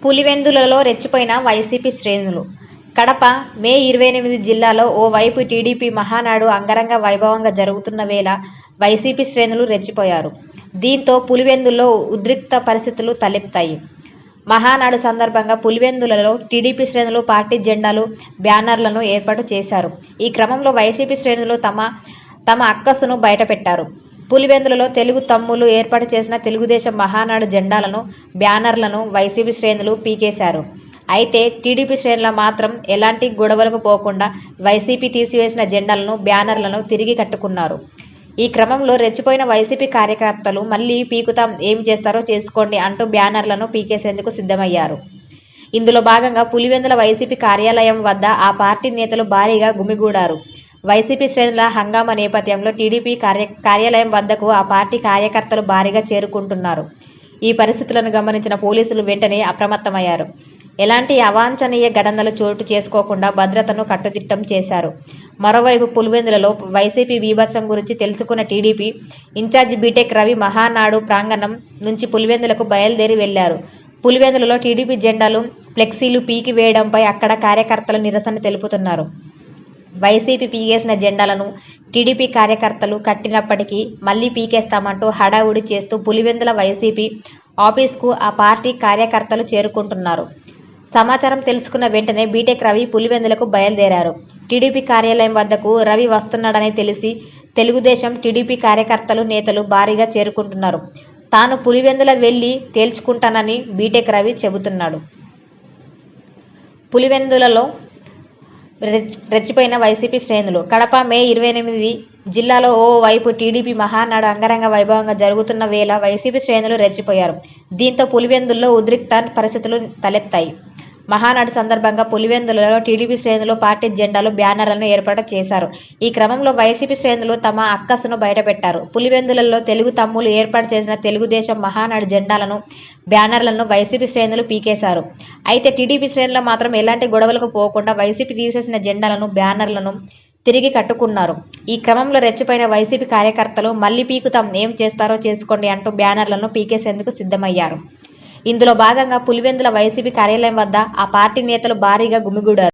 పులివెందులలో రెచ్చిపోయిన YCP శ్రేణులు. కడప మే 28 జిల్లాలో ఓవైపు టీడీపీ మహానాడు అంగరంగ వైభవంగా జరుగుతున్న వేళ వైసీపీ శ్రేణులు రెచ్చిపోయారు. దీంతో పులివెందుల్లో ఉద్రిక్త పరిస్థితులు తలెత్తాయి. మహానాడు సందర్భంగా పులివెందులలో టీడీపీ శ్రేణులు పార్టీ జెండాలు, బ్యానర్లను ఏర్పాటు చేశారు. ఈ క్రమంలో వైసీపీ శ్రేణులు తమ అక్కసును బయటపెట్టారు. పులివెందులలో తెలుగు తమ్ముళ్లు ఏర్పాటు చేసిన తెలుగుదేశం మహానాడు జెండాలను, బ్యానర్లను వైసీపీ శ్రేణులు పీకేశారు. అయితే టీడీపీ శ్రేణులు మాత్రం ఎలాంటి గొడవలకు పోకుండా వైసీపీ తీసివేసిన జెండాలను, బ్యానర్లను తిరిగి కట్టుకున్నారు. ఈ క్రమంలో రెచ్చిపోయిన వైసీపీ కార్యకర్తలు మళ్లీ పీకుతాం, ఏం చేస్తారో చేసుకోండి అంటూ బ్యానర్లను పీకేసేందుకు సిద్ధమయ్యారు. ఇందులో భాగంగా పులివెందుల వైసీపీ కార్యాలయం వద్ద ఆ పార్టీ నేతలు భారీగా గుమిగూడారు. వైసీపీ శ్రేణుల హంగామా నేపథ్యంలో టీడీపీ కార్యాలయం వద్దకు ఆ పార్టీ కార్యకర్తలు భారీగా చేరుకుంటున్నారు. ఈ పరిస్థితులను గమనించిన పోలీసులు వెంటనే అప్రమత్తమయ్యారు. ఎలాంటి అవాంఛనీయ ఘటనలు చోటు చేసుకోకుండా భద్రతను కట్టుదిట్టం చేశారు. మరోవైపు పులివెందులలో వైసీపీ బీభత్సం గురించి తెలుసుకున్న TDP in charge BTech Ravi Mahanadu ప్రాంగణం నుంచి పులివెందులకు బయలుదేరి వెళ్లారు. పులివెందులలో టీడీపీ జెండాలు, ఫ్లెక్సీలు పీకి వేయడంపై అక్కడ కార్యకర్తలు నిరసన తెలుపుతున్నారు. వైసీపీ పీకేసిన జెండాలను టీడీపీ కార్యకర్తలు కట్టినప్పటికీ మళ్లీ పీకేస్తామంటూ హడావుడి చేస్తూ పులివెందుల వైసీపీ ఆఫీస్కు ఆ పార్టీ కార్యకర్తలు చేరుకుంటున్నారు. సమాచారం తెలుసుకున్న వెంటనే బీటెక్ రవి పులివెందులకు బయలుదేరారు. టీడీపీ కార్యాలయం వద్దకు రవి వస్తున్నాడని తెలిసి తెలుగుదేశం, టీడీపీ కార్యకర్తలు, నేతలు భారీగా చేరుకుంటున్నారు. తాను పులివెందుల వెళ్లి తేల్చుకుంటానని బీటెక్ రవి చెబుతున్నాడు. పులివెందులలో రెచ్చిపోయిన వైసీపీ శ్రేణులు. కడప మే 28 జిల్లాలో ఓవైపు టీడీపీ మహానాడు అంగరంగ వైభవంగా జరుగుతున్న వేళ వైసీపీ శ్రేణులు రెచ్చిపోయారు. దీంతో పులివెందుల్లో ఉద్రిక్త పరిస్థితులు తలెత్తాయి. మహానాడు సందర్భంగా పులివెందులలో టీడీపీ శ్రేణులు పార్టీ జెండాలు, బ్యానర్లను ఏర్పాటు చేశారు. ఈ క్రమంలో వైసీపీ శ్రేణులు తమ అక్కసును బయటపెట్టారు. పులివెందులలో తెలుగు తమ్ముళ్లు ఏర్పాటు చేసిన తెలుగుదేశం మహానాడు జెండాలను, బ్యానర్లను వైసీపీ శ్రేణులు పీకేశారు. అయితే టీడీపీ శ్రేణులు మాత్రం ఎలాంటి గొడవలకు పోకుండా వైసీపీ తీసేసిన జెండాలను, బ్యానర్లను తిరిగి కట్టుకున్నారు. ఈ క్రమంలో రెచ్చిపోయిన వైసీపీ కార్యకర్తలు మళ్లీ పీకుతాం, ఏం చేస్తారో చేసుకోండి అంటూ బ్యానర్లను పీకేసేందుకు సిద్ధమయ్యారు. ఇందులో భాగంగా పులివెందుల వైసీపీ కార్యాలయం వద్ద ఆ పార్టీ నేతలు భారీగా గుమిగూడారు.